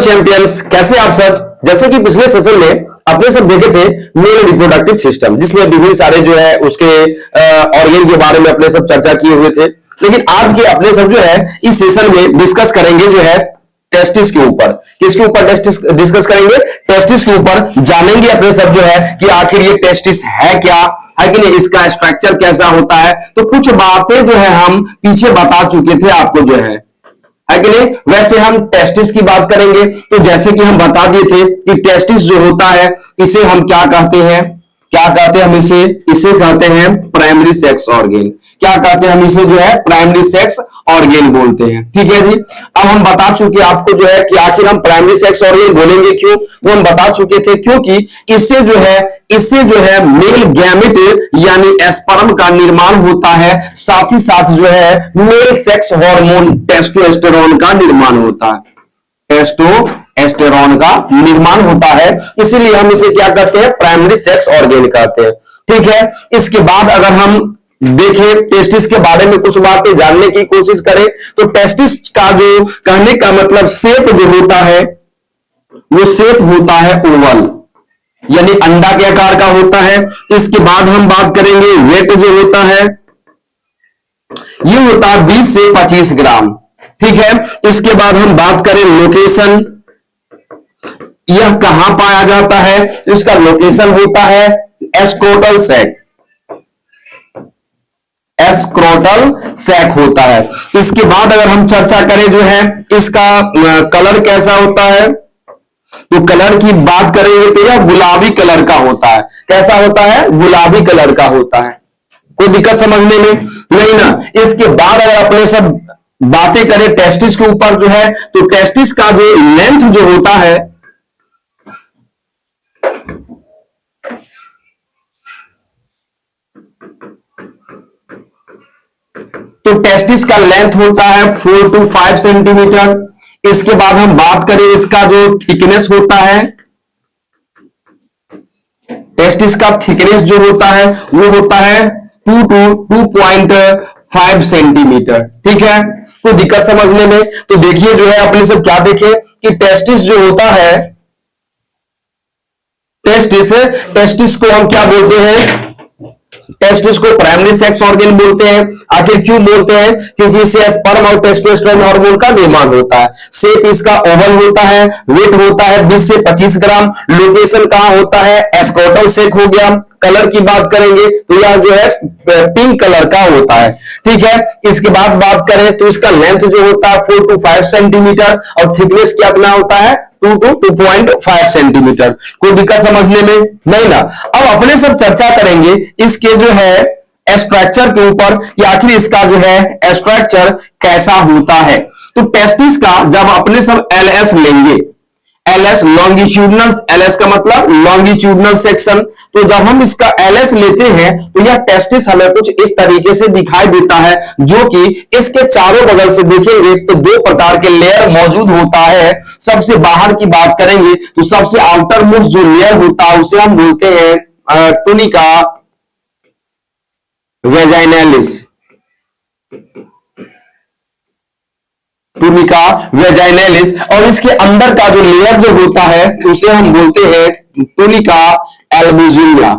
Champions, कैसे आप sir. जैसे कि पिछले सेशन में अपने सब देखे थे मेल रिप्रोडक्टिव सिस्टम, जिसमें विभिन्न सारे जो है उसके ऑर्गन के बारे में अपने सब चर्चा किए हुए थे। लेकिन आज के अपने सब जो है इस सेशन में डिस्कस करेंगे जो है टेस्टिस के ऊपर। किसके ऊपर डिस्कस करेंगे? टेस्टिस के ऊपर। जानेंगे अपने सब जो है कि आखिर ये टेस्टिस है क्या, है कि नहीं, इसका स्ट्रक्चर कैसा होता है। तो कुछ बातें जो है हम पीछे बता चुके थे आपको जो है कि नहीं। वैसे हम टेस्टिस की बात करेंगे तो जैसे कि हम बता दिए थे कि टेस्टिस जो होता है इसे हम क्या कहते हैं, हम इसे कहते हैं प्राइमरी सेक्स ऑर्गन। क्या कहते हैं हम इसे? जो है प्राइमरी सेक्स ऑर्गन बोलते हैं। ठीक है जी। अब हम बता चुके आपको जो है कि आखिर हम प्राइमरी सेक्स ऑर्गन बोलेंगे क्यों, वो हम बता चुके थे। क्योंकि इससे जो है मेल गैमेट यानी एस्पर्म का निर्माण होता है, साथ ही साथ जो है मेल सेक्स हार्मोन टेस्टोस्टेरोन का निर्माण होता है। टेस्टोस्टेरोन का निर्माण होता है, इसीलिए हम इसे क्या कहते हैं? प्राइमरी सेक्स ऑर्गन कहते हैं। ठीक है। इसके बाद अगर हम देखें टेस्टिस के बारे में कुछ बातें जानने की कोशिश करें तो टेस्टिस का जो कहने का मतलब शेप जो होता है वो शेप होता है ओवल, यानी अंडा के आकार का होता है। इसके बाद हम बात करेंगे वेट जो होता है ये होता है 20 से 25 ग्राम। ठीक है। इसके बाद हम बात करें लोकेशन, यह कहां पाया जाता है? इसका लोकेशन होता है एस्क्रोटल सैक, एस्क्रोटल सैक होता है। इसके बाद अगर हम चर्चा करें जो है इसका कलर कैसा होता है, तो कलर की बात करेंगे तो यह गुलाबी कलर का होता है। कैसा होता है? गुलाबी कलर का होता है। कोई दिक्कत समझने में नहीं ना। इसके बाद अगर अपने सब बातें करें टेस्टिस के ऊपर जो है तो टेस्टिस का जो लेंथ जो होता है तो टेस्टिस का लेंथ होता है 4 to 5 सेंटीमीटर। इसके बाद हम बात करें इसका जो थिकनेस होता है, टेस्टिस का थिकनेस जो होता है वो होता है 2 to 2.5 सेंटीमीटर। ठीक है। कोई दिक्कत समझने में? तो देखिए जो है अपने सब क्या देखें कि टेस्टिस जो होता है, टेस्टिस को हम क्या बोलते हैं? टेस्टिस को प्राइमरी सेक्स ऑर्गन बोलते हैं। आखिर क्यों बोलते हैं? क्योंकि इससे स्पर्म और टेस्टोस्टेरोन हार्मोन का निर्माण होता है। शेप इसका ओवल होता है, वेट होता है 20 से 25 ग्राम। लोकेशन कहां होता है? एस्क्रोटल सेक हो गया। कलर की बात करेंगे तो यह जो है पिंक कलर का होता है। ठीक है। इसके बाद बात करें तो इसका लेंथ जो होता है 4 to 5 सेंटीमीटर और थिकनेस कितना होता है? 2 to 2.5 सेंटीमीटर। कोई दिक्कत समझने में नहीं ना। अब अपने सब चर्चा करेंगे इसके जो है स्ट्रक्चर के ऊपर कि आखिर इसका जो है स्ट्रक्चर कैसा होता है। तो टेस्टिस का जब अपने सब एलएस लेंगे, एलएस लॉन्गिट्यूडनल, एलएस का मतलब लॉन्गिट्यूडनल सेक्शन, तो जब हम इसका एलएस लेते हैं तो यह टेस्टिस हमें कुछ इस तरीके से दिखाई देता है, जो कि इसके चारों बगल से देखेंगे तो दो प्रकार के लेयर मौजूद होता है। सबसे बाहर की बात करेंगे तो सबसे आउटर मोस्ट जो लेयर होता है उसे हम बोलते हैं टुनिका वेजाइनलिस, टुनिका वेजाइनलिस। और इसके अंदर का जो लेयर जो होता है उसे हम बोलते हैं टुनिका एल्बुजिनिया।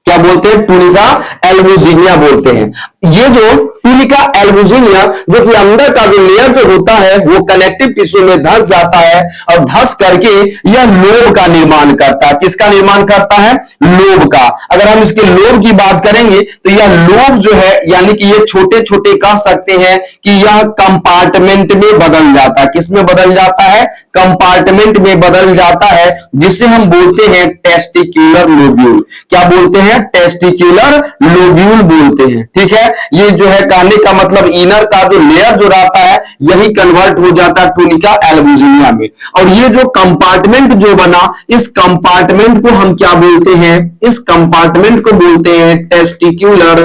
क्या बोलते हैं? टुनिका एल्बुजिनिया बोलते हैं। ये जो टुनिका एल्बुजिनिया जो कि अंदर का जो लेयर जो होता है वो कनेक्टिव टिश्यू में धंस जाता है और धंस करके यह लोब का निर्माण करता है। किसका निर्माण करता है? लोब का। अगर हम इसके लोब की बात करेंगे तो यह लोब जो है यानी कि ये छोटे छोटे कह सकते हैं कि यह कंपार्टमेंट में बदल जाता है। किसमें बदल जाता है? कंपार्टमेंट में बदल जाता है, जिसे हम बोलते हैं टेस्टिक्युलर लोब्यूल। क्या बोलते हैं? टेस्टिक्युलर लोब्यूल बोलते हैं। ठीक है। ये जो है कहने का मतलब इनर का जो लेयर जो रहता है यही कन्वर्ट हो जाता है टुनिका एल्बुजिनिया में। और ये जो कंपार्टमेंट जो बना, इस कंपार्टमेंट को हम क्या बोलते हैं? इस कंपार्टमेंट को बोलते हैं टेस्टिक्युलर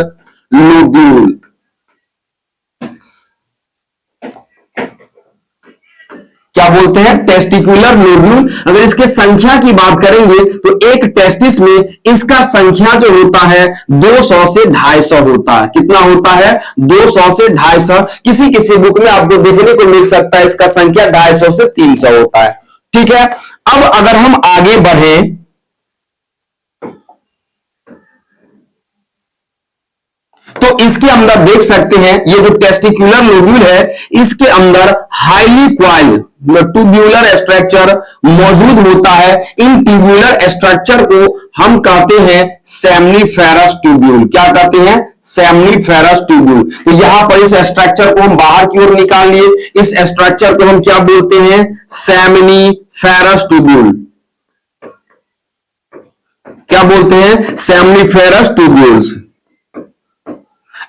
लोब्यूल। क्या क्या बोलते हैं, टेस्टिकुलर लोब्यूल। अगर इसके संख्या की बात करेंगे तो एक टेस्टिस में इसका संख्या जो होता है 200 से 250 होता है। कितना होता है, 200 से 250। किसी किसी बुक में आपको देखने को मिल सकता है इसका संख्या 250 से 300 होता है। ठीक है, अब अगर हम आगे बढ़ें तो इसके अंदर देख सकते हैं ये जो टेस्टिकुलर लोब्यूल है इसके अंदर हाईली क्वाइल्ड ट्यूब्यूलर स्ट्रक्चर मौजूद होता है। इन ट्यूब्यूलर स्ट्रक्चर को हम कहते हैं सेमनीफेरस ट्यूब्यूल। क्या कहते हैं, सेमनीफेरस ट्यूब्यूल। तो यहां पर इस स्ट्रक्चर को हम बाहर की ओर निकाल लिए, इस स्ट्रक्चर को हम क्या बोलते हैं, सेमनीफेरस ट्यूब्यूल। क्या बोलते हैं, seminiferous tubules.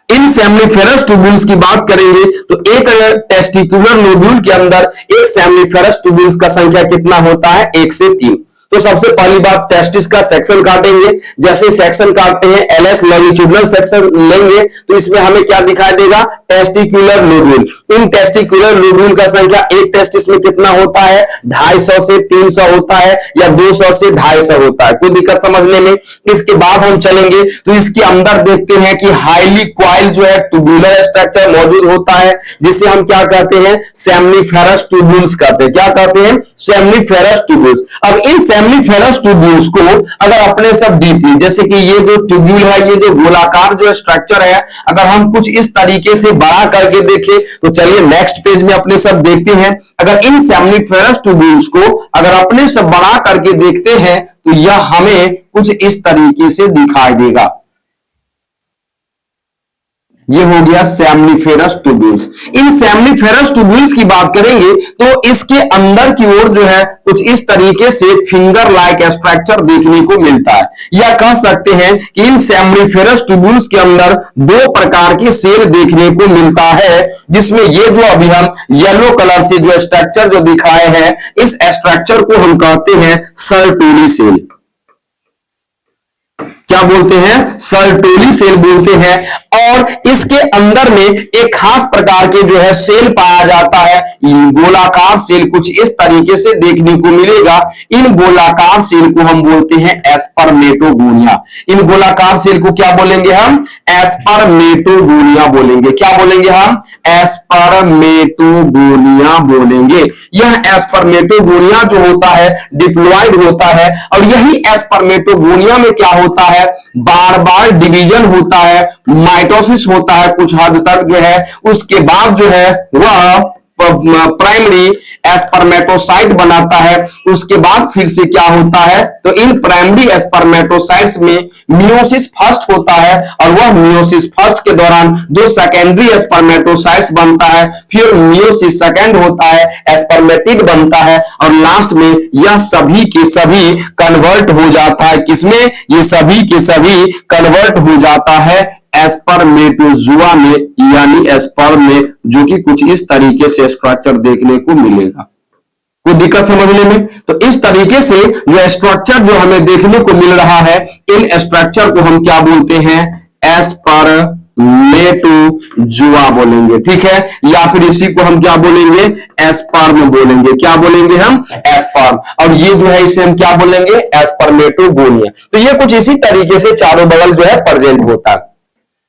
In seminiferous tubules की बात करेंगे तो एक टेस्टिकुलर लोब्यूल के अंदर एक सेमनीफेरस ट्यूब्यूल्स का संख्या कितना होता है, 1 से 3। तो सबसे पहली बात टेस्टिस का सेक्शन काटेंगे। जैसे सेक्शन काटते हैं एलएस लॉन्गिट्यूडिनल सेक्शन लेंगे तो इसमें हमें क्या दिखाई देगा, टेस्टिकुलर लोब्यूल। इन टेस्टिकुलर लोब्यूल का संख्या एक टेस्टिस में कितना होता है, 250 से 300 होता है या 200 से 250 होता है। कोई दिक्कत समझने में। इसके बाद हम चलेंगे तो इसके अंदर देखते हैं कि हाईली क्वाइल जो है ट्यूब्यूलर स्ट्रक्चर मौजूद होता है जिसे हम क्या कहते हैं, सेमनीफेरस ट्यूब्यूल्स कहते हैं। क्या कहते हैं, सेमनीफेरस ट्यूब्यूल्स। अब इन सेमनीफेरस ट्यूब्यूल्स को अगर अपने सब डीपली, जैसे कि ये जो ट्यूब्यूल है, ये जो गोलाकार जो स्ट्रक्चर है, अगर हम कुछ इस तरीके से बड़ा करके देखें तो चलिए नेक्स्ट पेज में अपने सब देखते हैं। अगर इन सेमनीफेरस ट्यूब्यूल्स को अगर अपने सब बड़ा करके देखते हैं तो यह हमें कुछ इस तरीके से दिखाई देगा। ये हो गया seminiferous tubules. In seminiferous tubules की बात करेंगे तो इसके अंदर की ओर जो है कुछ इस तरीके से फिंगर लाइक स्ट्रक्चर देखने को मिलता है। या कह सकते हैं कि इन सेमनीफेरस ट्यूब्यूल्स के अंदर 2 प्रकार के सेल देखने को मिलता है, जिसमें ये जो अभी हम येलो कलर से जो स्ट्रक्चर जो दिखाए हैं, इस स्ट्रक्चर को हम कहते हैं सर्टोली सेल। क्या बोलते हैं, सर्टोली सेल बोलते हैं। और इसके अंदर में एक खास प्रकार के जो है सेल पाया जाता है, गोलाकार सेल कुछ इस तरीके से देखने को मिलेगा। इन गोलाकार सेल को हम बोलते हैं एस्पर्मेटोगोनिया। इन गोलाकार सेल को क्या बोलेंगे हम, एस्पर्मेटोगोनिया बोलेंगे। क्या बोलेंगे हम, एस्पर्मेटोगोनिया बोलेंगे। यह एस्पर्मेटोगोनिया जो होता है डिप्लॉयड होता है और यही एस्पर्मेटोगोनिया में क्या होता है, बार बार डिवीजन होता है, माइटोसिस होता है कुछ हद तक जो है। उसके बाद जो है वह प्राइमरी एस्पर्मेटोसाइट बनाता है। उसके बाद फिर से क्या होता है, तो इन प्राइमरी एस्पर्मेटोसाइट्स में मियोसिस फर्स्ट होता है और वह मियोसिस फर्स्ट के दौरान 2 सेकेंडरी एस्पर्मेटोसाइट्स बनता है। फिर मियोसिस सेकेंड होता है, एस्पर्मेटिड बनता है और लास्ट में यह सभी के सभी कन्वर्ट हो जाता है। किसमें, ये सभी के सभी कन्वर्ट हो जाता है एस्पर्मेटोजुआ में, यानी एस्पर्म में, जो कि कुछ इस तरीके से स्ट्रक्चर देखने को मिलेगा। कोई दिक्कत समझने में। तो इस तरीके से जो स्ट्रक्चर जो हमें देखने को मिल रहा है, इन स्ट्रक्चर को हम क्या बोलते हैं, एस्पर्मेटोजुआ बोलेंगे। ठीक है, या फिर इसी को हम क्या बोलेंगे, एस्पर्म बोलेंगे। क्या बोलेंगे हम, एस्पर्म। और ये जो है इसे हम क्या बोलेंगे, एस्पर्मेटोगोनिया। तो ये कुछ इसी तरीके से चारों बगल जो है प्रेजेंट होता है।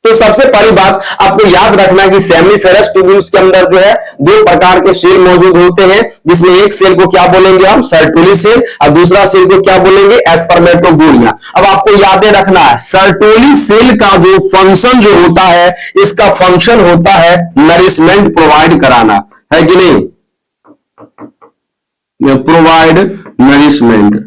तो सबसे पहली बात आपको याद रखना है कि सेमनीफेरस ट्यूब्यूल्स के अंदर जो है 2 प्रकार के सेल मौजूद होते हैं, जिसमें एक सेल को क्या बोलेंगे हम, सर्टोली सेल, और दूसरा सेल को क्या बोलेंगे, एस्पर्मेटोगोनिया। अब आपको याद रखना है सर्टोली सेल का जो फंक्शन जो होता है, इसका फंक्शन होता है नरिशमेंट प्रोवाइड कराना, है कि नहीं, प्रोवाइड नरिशमेंट।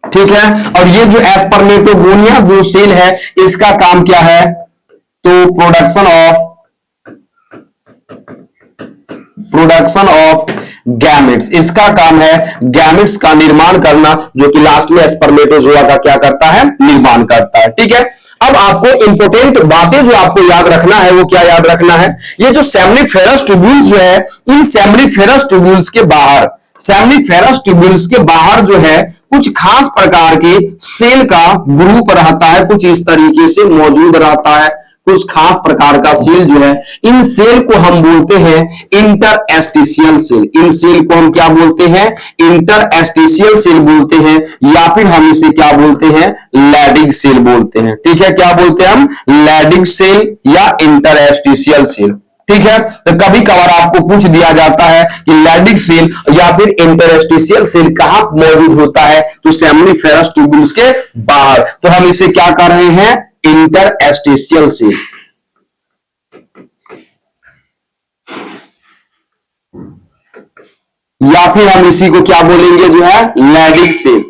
ठीक है, और ये जो एस्पर्मेटोगोनिया जो सेल है इसका काम क्या है, तो प्रोडक्शन ऑफ गैमेट्स। इसका काम है गैमेट्स का निर्माण करना, जो कि लास्ट में एस्पर्मेटोजुआ का क्या करता है, निर्माण करता है। ठीक है, अब आपको इंपोर्टेंट बातें जो आपको याद रखना है वो क्या याद रखना है, ये जो सेमनीफेरस ट्यूब्यूल्स जो है, इन सेमनीफेरस ट्यूब्यूल्स के बाहर, सेमनीफेरस ट्यूब्यूल्स के बाहर जो है कुछ खास प्रकार के सेल का ग्रुप रहता है, कुछ इस तरीके से मौजूद रहता है। कुछ खास प्रकार का सेल जो है, इन सेल को हम बोलते हैं इंटरस्टिशियल सेल। इन सेल को हम क्या बोलते हैं? इंटरस्टिशियल सेल बोलते हैं, या फिर हम इसे क्या बोलते हैं? लैडिंग सेल बोलते हैं। ठीक है, क्या बोलते हैं हम? लैडिंग सेल या इंटरस्टिशियल सेल। ठीक है, तो कभी कभार आपको पूछ दिया जाता है कि लैडिंग सेल या फिर इंटरस्टिशियल सेल कहां मौजूद होता है, तो सेमिनिफेरस ट्यूब्यूल्स के बाहर। तो हम इसे क्या कर रहे हैं? Interstitial cell. या फिर हम इसी को क्या बोलेंगे जो है? Lading cell.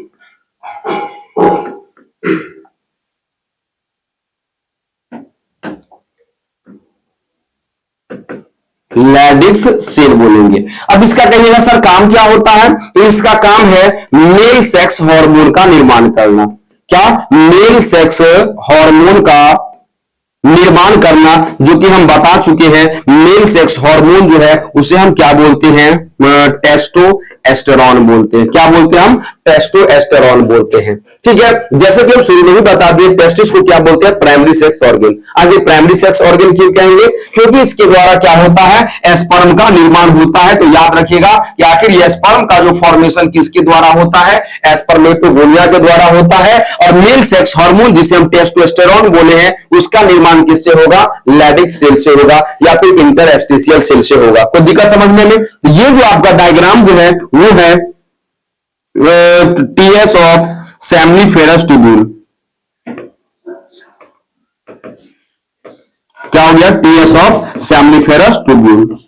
लैडिक्स सेल बोलेंगे। अब इसका कहिएगा सर काम क्या होता है? तो इसका काम है मेल सेक्स हार्मोन का निर्माण करना। क्या? मेल सेक्स हार्मोन का निर्माण करना, जो कि हम बता चुके हैं। मेल सेक्स हार्मोन जो है उसे हम क्या बोलते हैं? टेस्टोस्टेरोन बोलते हैं। क्या बोलते हैं हम? टेस्टोस्टेरोन बोलते हैं। ठीक है, जैसे कि हम शुरू में ही बता दिए, टेस्टिस को क्या बोलते हैं? Primary sex organ. आगे प्राइमरी सेक्स ऑर्गन क्यों कहेंगे? क्योंकि इसके द्वारा क्या होता है? स्पर्म का निर्माण होता है। तो याद रखिएगा कि आखिर ये स्पर्म का जो फॉर्मेशन किसके द्वारा होता है? स्पर्मेटोगोनिया के द्वारा होता है। और मेल सेक्स हार्मोन जिसे हम टेस्टोस्टेरोन बोले हैं, उसका निर्माण किससे होगा? लैडिक सेल से होगा या फिर इंटरस्टिशियल सेल से होगा। कोई दिक्कत समझने में? तो ये जो आपका डायग्राम जो है वो है टीएस ऑफ सेमिनिफेरस ट्यूब्यूल। क्या हो गया? TS of seminiferous tubule.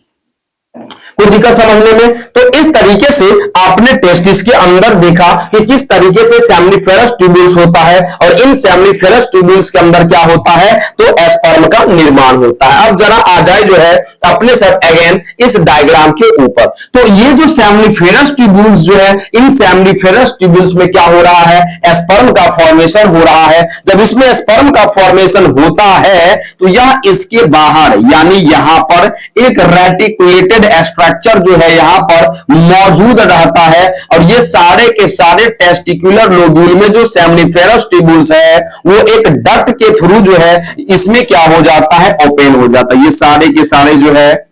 कोई दिक्कत समझने में? तो इस तरीके से आपने टेस्टिस के अंदर देखा कि किस तरीके से सेमिनिफेरस ट्यूब्यूल्स होता है, और इन सेमिनिफेरस ट्यूब्यूल्स के अंदर क्या होता है? तो स्पर्म का निर्माण होता है। अब जरा आ जाए जो है अपने सब अगेन इस डायग्राम के ऊपर। तो ये जो सेमिनिफेरस ट्यूब्यूल्स जो है, इन सेमिनिफेरस ट्यूब्यूल्स में क्या हो रहा है? स्पर्म का फॉर्मेशन हो रहा है। जब इसमें स्पर्म का फॉर्मेशन होता है तो यह इसके बाहर यानी यहां पर एक रेटिकुलेटेड स्ट्रक्चर जो है यहां पर मौजूद रहता है, और ये सारे के सारे टेस्टिकुलर लोब्यूल में जो सेमिनिफेरस ट्यूब्यूल्स है वो एक डक्ट के थ्रू जो है इसमें क्या हो जाता है? ओपन हो जाता है। ये सारे के सारे जो है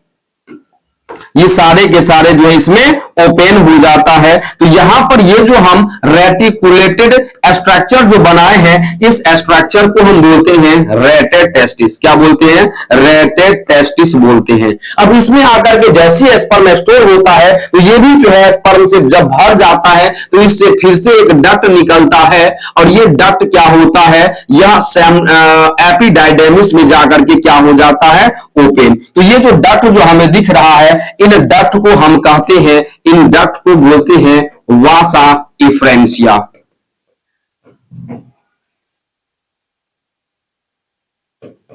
इसमें ओपन हो जाता है। तो यहां पर ये जो हम रेटिकुलेटेड स्ट्रक्चर जो बनाए हैं, इस स्ट्रक्चर को हम बोलते हैं रेटेड टेस्टिस। क्या बोलते हैं? रेटेड टेस्टिस बोलते हैं। अब इसमें आकर के जैसे स्पर्म स्टोर होता है, तो ये भी जो है स्पर्म से जब भर जाता है तो इससे फिर से एक डक्ट निकलता है, और ये डक्ट क्या होता है? यह एपिडाइडेमिस में जाकर के क्या हो जाता है? ओपन। तो ये जो डक्ट जो हमें दिख रहा है, इन डक्ट को हम कहते हैं, इन डक्ट को बोलते हैं वासा इफ्रेंसिया।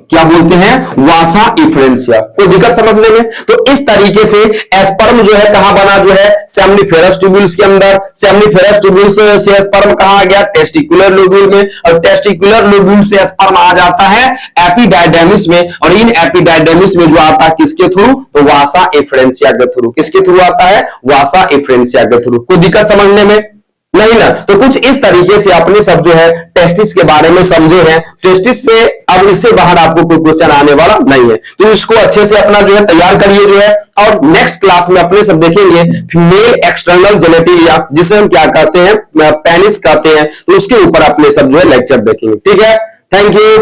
क्या बोलते हैं? वासा इफ्रेंसिया। कोई दिक्कत समझने में? तो इस तरीके से स्पर्म जो है कहां बना? जो है सेमिनिफेरस ट्यूब्यूल्स के अंदर। सेमिनिफेरस ट्यूब्यूल्स से स्पर्म कहां आ गया? टेस्टिकुलर लोब्यूल में, और टेस्टिकुलर लोब्यूल से स्पर्म आ जाता है एपिडाइडेमिस में, और इन एपिडाइडेमिस में जो आता है किसके थ्रू? तो वासा इफ्रेंसिया के थ्रू। किसके थ्रू आता है? वासा इफ्रेंसिया के थ्रू। कोई दिक्कत समझने में? नहीं ना? तो कुछ इस तरीके से अपने सब जो है टेस्टिस के बारे में समझे हैं। टेस्टिस से अब इससे बाहर आपको कोई क्वेश्चन आने वाला नहीं है, तो इसको अच्छे से अपना जो है तैयार करिए जो है। और नेक्स्ट क्लास में अपने सब देखेंगे फीमेल एक्सटर्नल जेनेटिलिया, जिसे हम क्या कहते हैं? पेनिस कहते हैं। तो उसके ऊपर अपने सब जो है लेक्चर देखेंगे। ठीक है, थैंक यू।